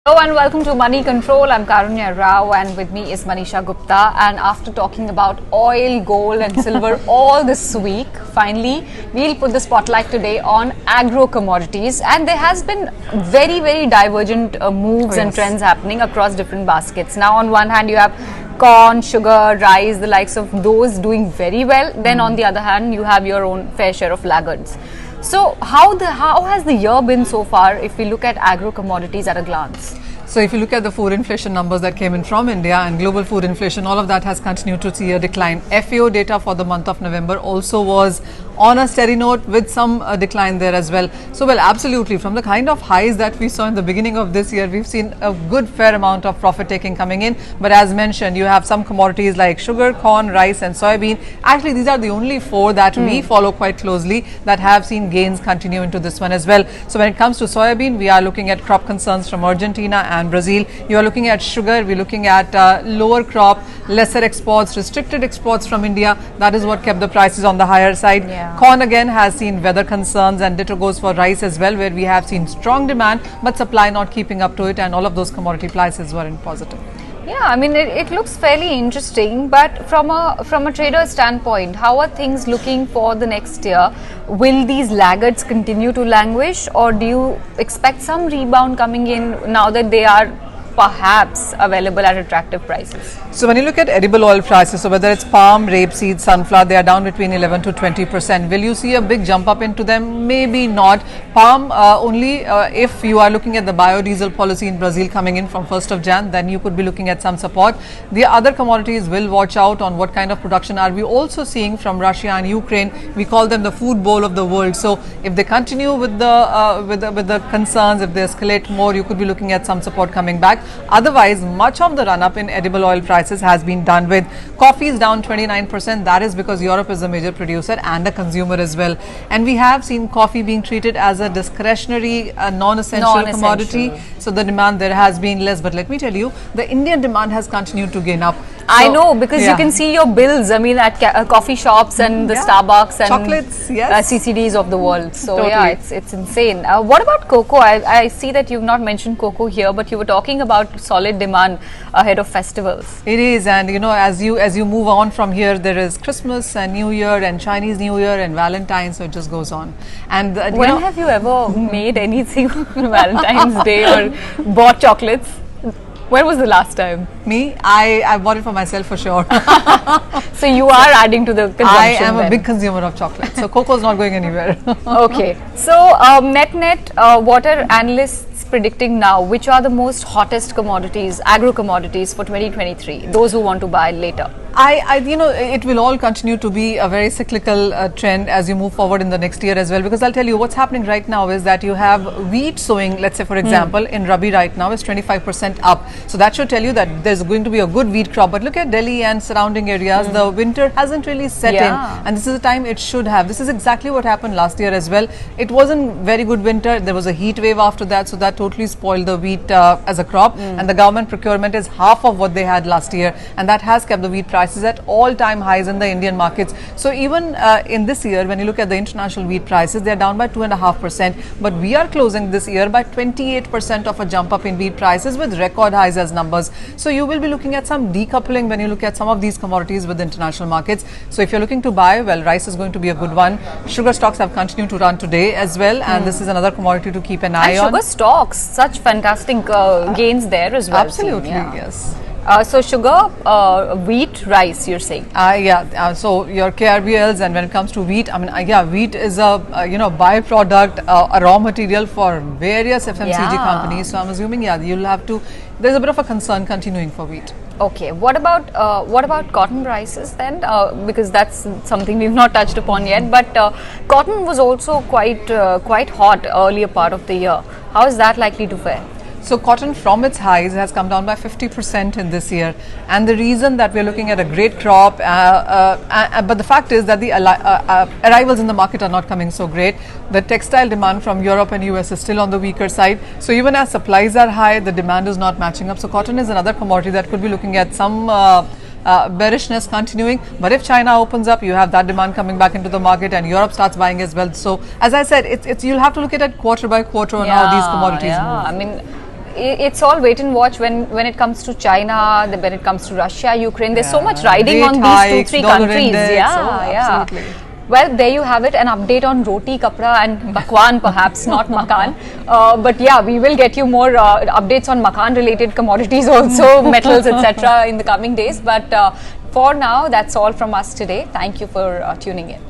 Hello and welcome to Money Control. I'm Karunya Rao and with me is Manisha Gupta. And after talking about oil, gold and silver all this week, finally we'll put the spotlight today on agro commodities. And there has been very divergent moves and trends happening across different baskets. Now on one hand you have corn, sugar, rice, the likes of those doing very well. Then on the other hand you have your own fair share of laggards. So how has the year been so far if we look at agro commodities at a glance? So if you look at the food inflation numbers that came in from India and global food inflation, all of that has continued to see a decline. FAO data for the month of November also was on a steady note with some decline there as well. So well, absolutely, from the kind of highs that we saw in the beginning of this year, we've seen a good fair amount of profit taking coming in. But as mentioned, you have some commodities like sugar, corn, rice and soybean. Actually, these are the only four that we follow quite closely that have seen gains continue into this one as well. So when it comes to soybean, we are looking at crop concerns from Argentina and Brazil. You are looking at sugar, we're looking at lower crop, lesser exports, restricted exports from India. That is what kept the prices on the higher side. Yeah. Corn again has seen weather concerns, and ditto goes for rice as well, where we have seen strong demand but supply not keeping up to it, and all of those commodity prices were in positive. Yeah, I mean it looks fairly interesting, but from a trader standpoint, how are things looking for the next year? Will these laggards continue to languish, or do you expect some rebound coming in now that they are perhaps available at attractive prices? So when you look at edible oil prices, so whether it's palm, rapeseed, sunflower, they are down between 11 to 20%. Will you see a big jump up into them? Maybe not. Palm only if you are looking at the biodiesel policy in Brazil coming in from 1st of Jan, then you could be looking at some support. The other commodities will watch out on what kind of production are we also seeing from Russia and Ukraine. We call them the food bowl of the world. So if they continue with the concerns, if they escalate more, you could be looking at some support coming back. Otherwise, much of the run-up in edible oil prices has been done with coffee is down 29%. That is because Europe is a major producer and a consumer as well. And we have seen coffee being treated as a discretionary, non-essential commodity. So the demand there has been less. But let me tell you, the Indian demand has continued to gain up. I know, because you can see your bills, I mean, at coffee shops and the Starbucks and chocolates, CCDs of the world. So totally. yeah, it's insane. What about cocoa? I see that you've not mentioned cocoa here, but you were talking about solid demand ahead of festivals. It is, and you know, as you move on from here, there is Christmas and New Year and Chinese New Year and Valentine's, so it just goes on. And when have you ever made anything on Valentine's Day or bought chocolates? When was the last time? Me? I bought it for myself for sure. So you are adding to the consumption. I am a big consumer of chocolate. So cocoa is not going anywhere. Okay. So net, what are analysts predicting now? Which are the most hottest commodities, agro commodities for 2023? Those who want to buy later. You know, it will all continue to be a very cyclical trend as you move forward in the next year as well, because I'll tell you what's happening right now is that you have wheat sowing, let's say for example, in Rabi right now is 25% up. So that should tell you that there's going to be a good wheat crop. But look at Delhi and surrounding areas, the winter hasn't really set in, and this is the time it should have. This is exactly what happened last year as well. It wasn't very good winter. There was a heat wave after that, so that totally spoiled the wheat as a crop, and the government procurement is half of what they had last year, and that has kept the wheat prices at all-time highs in the Indian markets. So even in this year, when you look at the international wheat prices, they are down by 2.5%, but we are closing this year by 28% of a jump up in wheat prices with record highs as numbers. So you will be looking at some decoupling when you look at some of these commodities with international markets. So if you're looking to buy, well, rice is going to be a good one. Sugar stocks have continued to run today as well, and this is another commodity to keep an eye on. Sugar stocks, such fantastic gains there as well. Absolutely, yes. So sugar, wheat, rice, you're saying? So your KRBLs, and when it comes to wheat, I mean, wheat is a byproduct, a raw material for various FMCG companies. So I'm assuming, you'll have to. There's a bit of a concern continuing for wheat. Okay. What about cotton prices then? Because that's something we've not touched upon yet. But cotton was also quite hot earlier part of the year. How is that likely to fare? So cotton from its highs has come down by 50% in this year, and the reason that we're looking at a great crop, but the fact is that the arrivals in the market are not coming so great. The textile demand from Europe and US is still on the weaker side. So even as supplies are high, the demand is not matching up. So cotton is another commodity that could be looking at some bearishness continuing. But if China opens up, you have that demand coming back into the market, and Europe starts buying as well. So as I said, it's you'll have to look at it quarter by quarter on how these commodities move. I mean, it's all wait and watch when it comes to China, when it comes to Russia, Ukraine. There's so much riding Rate on these hikes, 2-3 dollar countries. index, Yeah. absolutely. Well, there you have it, an update on roti, kapra and bakwan perhaps, not makan. But yeah, we will get you more updates on makan related commodities also, metals, etc. in the coming days. But for now, that's all from us today. Thank you for tuning in.